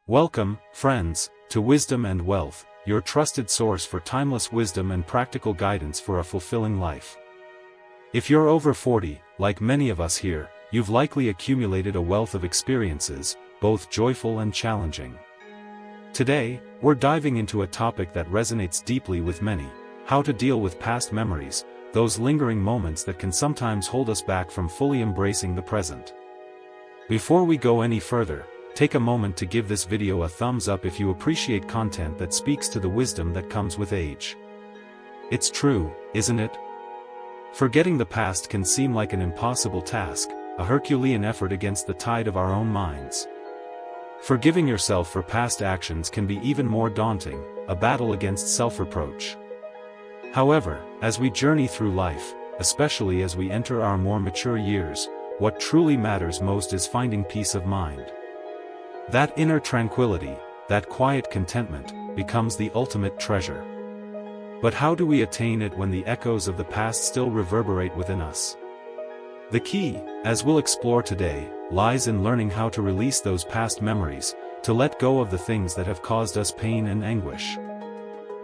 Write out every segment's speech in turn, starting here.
Welcome, friends, to Wisdom and Wealth, your trusted source for timeless wisdom and practical guidance for a fulfilling life. If you're over 40, like many of us here, you've likely accumulated a wealth of experiences, both joyful and challenging. Today, we're diving into a topic that resonates deeply with many: how to deal with past memories, those lingering moments that can sometimes hold us back from fully embracing the present. Before we go any further, take a moment to give this video a thumbs up if you appreciate content that speaks to the wisdom that comes with age. It's true, isn't it? Forgetting the past can seem like an impossible task, a Herculean effort against the tide of our own minds. Forgiving yourself for past actions can be even more daunting, a battle against self-reproach. However, as we journey through life, especially as we enter our more mature years, what truly matters most is finding peace of mind. That inner tranquility, that quiet contentment, becomes the ultimate treasure. But how do we attain it when the echoes of the past still reverberate within us? The key, as we'll explore today, lies in learning how to release those past memories, to let go of the things that have caused us pain and anguish.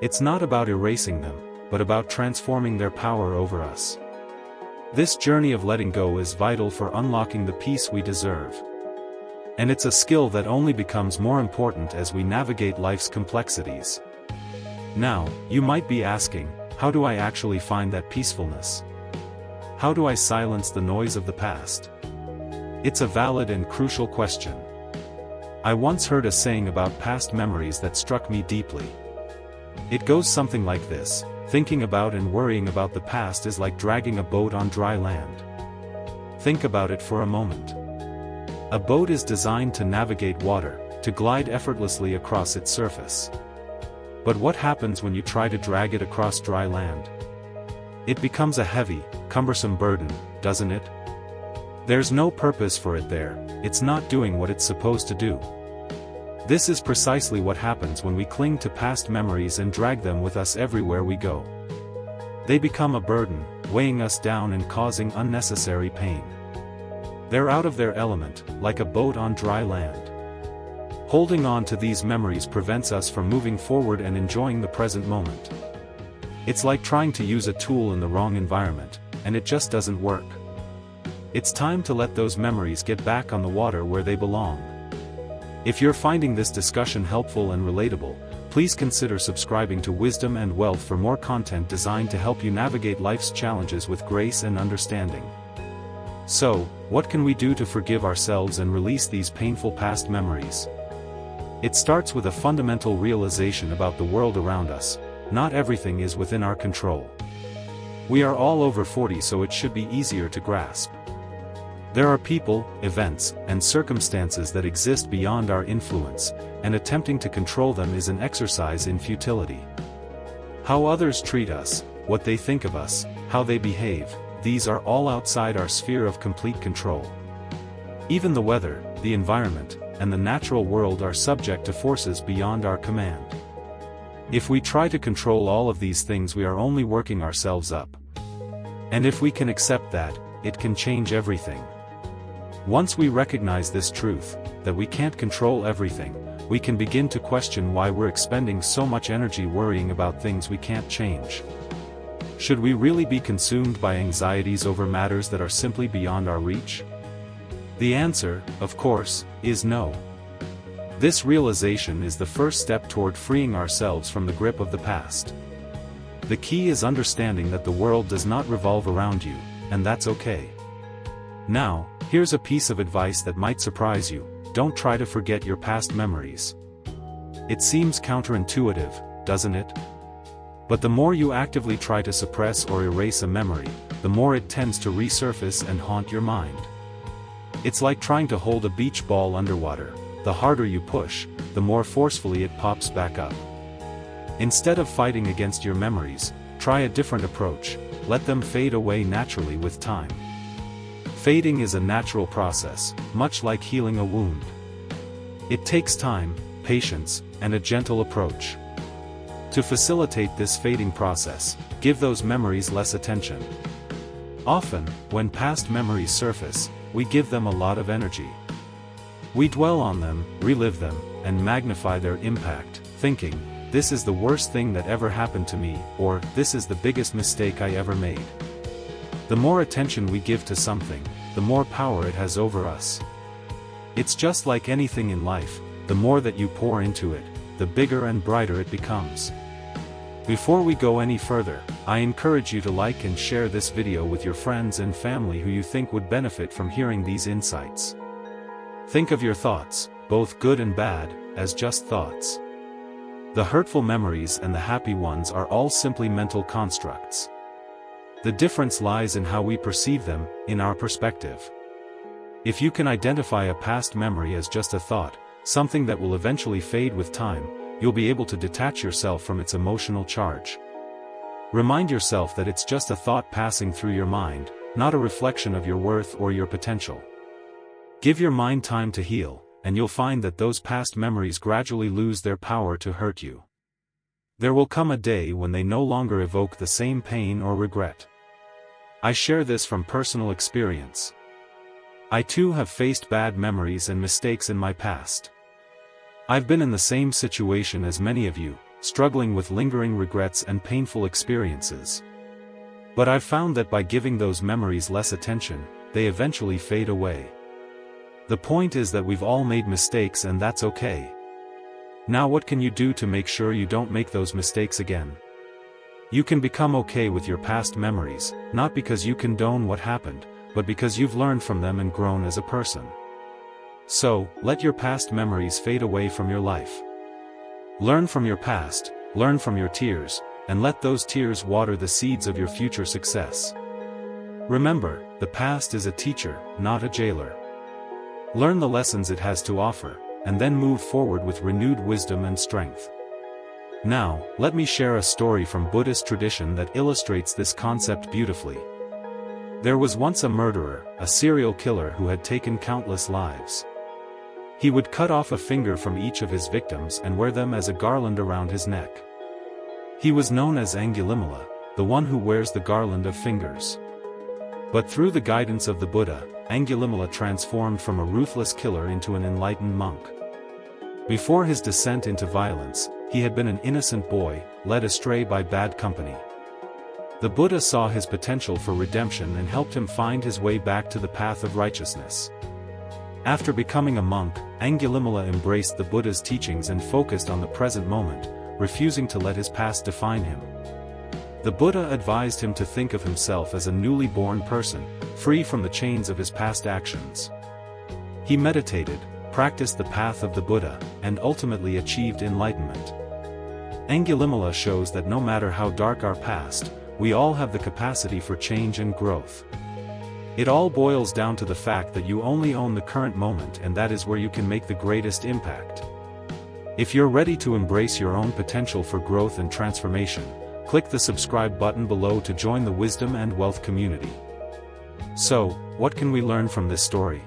It's not about erasing them, but about transforming their power over us. This journey of letting go is vital for unlocking the peace we deserve. And it's a skill that only becomes more important as we navigate life's complexities. Now, you might be asking, how do I actually find that peacefulness? How do I silence the noise of the past? It's a valid and crucial question. I once heard a saying about past memories that struck me deeply. It goes something like this: thinking about and worrying about the past is like dragging a boat on dry land. Think about it for a moment. A boat is designed to navigate water, to glide effortlessly across its surface. But what happens when you try to drag it across dry land? It becomes a heavy, cumbersome burden, doesn't it? There's no purpose for it there, it's not doing what it's supposed to do. This is precisely what happens when we cling to past memories and drag them with us everywhere we go. They become a burden, weighing us down and causing unnecessary pain. They're out of their element, like a boat on dry land. Holding on to these memories prevents us from moving forward and enjoying the present moment. It's like trying to use a tool in the wrong environment, and it just doesn't work. It's time to let those memories get back on the water where they belong. If you're finding this discussion helpful and relatable, please consider subscribing to Wisdom and Wealth for more content designed to help you navigate life's challenges with grace and understanding. So, what can we do to forgive ourselves and release these painful past memories? It starts with a fundamental realization about the world around us: not everything is within our control. We are all over 40, so it should be easier to grasp. There are people, events, and circumstances that exist beyond our influence, and attempting to control them is an exercise in futility. How others treat us, what they think of us, how they behave, these are all outside our sphere of complete control. Even the weather, the environment, and the natural world are subject to forces beyond our command. If we try to control all of these things, we are only working ourselves up. And if we can accept that, it can change everything. Once we recognize this truth, that we can't control everything, we can begin to question why we're expending so much energy worrying about things we can't change. Should we really be consumed by anxieties over matters that are simply beyond our reach? The answer, of course, is no. This realization is the first step toward freeing ourselves from the grip of the past. The key is understanding that the world does not revolve around you, and that's okay. Now, here's a piece of advice that might surprise you: don't try to forget your past memories. It seems counterintuitive, doesn't it? But the more you actively try to suppress or erase a memory, the more it tends to resurface and haunt your mind. It's like trying to hold a beach ball underwater: the harder you push, the more forcefully it pops back up. Instead of fighting against your memories, try a different approach: let them fade away naturally with time. Fading is a natural process, much like healing a wound. It takes time, patience, and a gentle approach. To facilitate this fading process, give those memories less attention. Often, when past memories surface, we give them a lot of energy. We dwell on them, relive them, and magnify their impact, thinking, "This is the worst thing that ever happened to me," or "This is the biggest mistake I ever made." The more attention we give to something, the more power it has over us. It's just like anything in life, the more that you pour into it, the bigger and brighter it becomes. Before we go any further, I encourage you to like and share this video with your friends and family who you think would benefit from hearing these insights. Think of your thoughts, both good and bad, as just thoughts. The hurtful memories and the happy ones are all simply mental constructs. The difference lies in how we perceive them, in our perspective. If you can identify a past memory as just a thought, something that will eventually fade with time, you'll be able to detach yourself from its emotional charge. Remind yourself that it's just a thought passing through your mind, not a reflection of your worth or your potential. Give your mind time to heal, and you'll find that those past memories gradually lose their power to hurt you. There will come a day when they no longer evoke the same pain or regret. I share this from personal experience. I too have faced bad memories and mistakes in my past. I've been in the same situation as many of you, struggling with lingering regrets and painful experiences. But I've found that by giving those memories less attention, they eventually fade away. The point is that we've all made mistakes, and that's okay. Now what can you do to make sure you don't make those mistakes again? You can become okay with your past memories, not because you condone what happened, but because you've learned from them and grown as a person. So, let your past memories fade away from your life. Learn from your past, learn from your tears, and let those tears water the seeds of your future success. Remember, the past is a teacher, not a jailer. Learn the lessons it has to offer, and then move forward with renewed wisdom and strength. Now, let me share a story from Buddhist tradition that illustrates this concept beautifully. There was once a murderer, a serial killer who had taken countless lives. He would cut off a finger from each of his victims and wear them as a garland around his neck. He was known as Angulimala, the one who wears the garland of fingers. But through the guidance of the Buddha, Angulimala transformed from a ruthless killer into an enlightened monk. Before his descent into violence, he had been an innocent boy, led astray by bad company. The Buddha saw his potential for redemption and helped him find his way back to the path of righteousness. After becoming a monk, Angulimala embraced the Buddha's teachings and focused on the present moment, refusing to let his past define him. The Buddha advised him to think of himself as a newly born person, free from the chains of his past actions. He meditated, practiced the path of the Buddha, and ultimately achieved enlightenment. Angulimala shows that no matter how dark our past, we all have the capacity for change and growth. It all boils down to the fact that you only own the current moment, and that is where you can make the greatest impact. If you're ready to embrace your own potential for growth and transformation, click the subscribe button below to join the Wisdom and Wealth community. So, what can we learn from this story?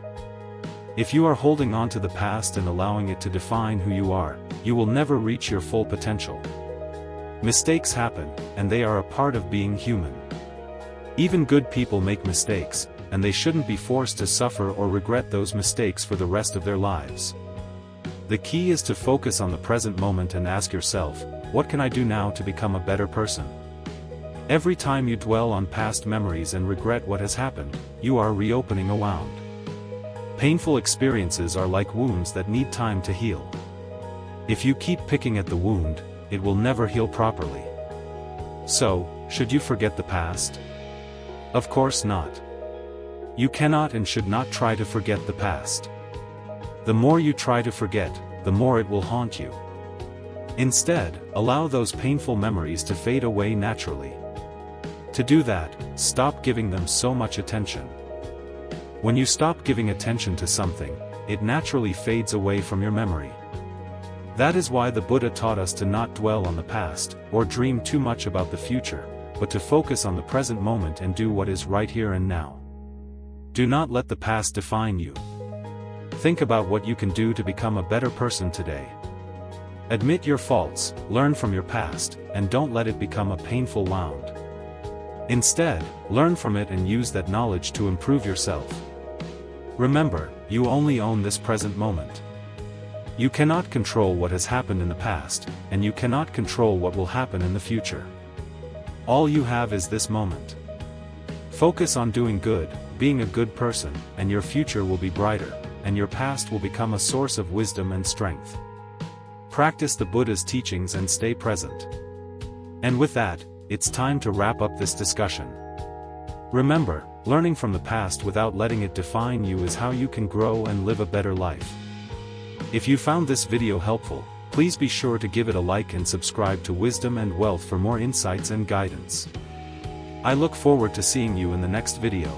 If you are holding on to the past and allowing it to define who you are, you will never reach your full potential. Mistakes happen, and they are a part of being human. Even good people make mistakes, and they shouldn't be forced to suffer or regret those mistakes for the rest of their lives. The key is to focus on the present moment and ask yourself, what can I do now to become a better person? Every time you dwell on past memories and regret what has happened, you are reopening a wound. Painful experiences are like wounds that need time to heal. If you keep picking at the wound, it will never heal properly. So, should you forget the past? Of course not. You cannot and should not try to forget the past. The more you try to forget, the more it will haunt you. Instead, allow those painful memories to fade away naturally. To do that, stop giving them so much attention. When you stop giving attention to something, it naturally fades away from your memory. That is why the Buddha taught us to not dwell on the past, or dream too much about the future, but to focus on the present moment and do what is right here and now. Do not let the past define you. Think about what you can do to become a better person today. Admit your faults, learn from your past, and don't let it become a painful wound. Instead, learn from it and use that knowledge to improve yourself. Remember, you only own this present moment. You cannot control what has happened in the past, and you cannot control what will happen in the future. All you have is this moment. Focus on doing good, being a good person, and your future will be brighter, and your past will become a source of wisdom and strength. Practice the Buddha's teachings and stay present. And with that, it's time to wrap up this discussion. Remember, learning from the past without letting it define you is how you can grow and live a better life. If you found this video helpful, please be sure to give it a like and subscribe to Wisdom and Wealth for more insights and guidance. I look forward to seeing you in the next video.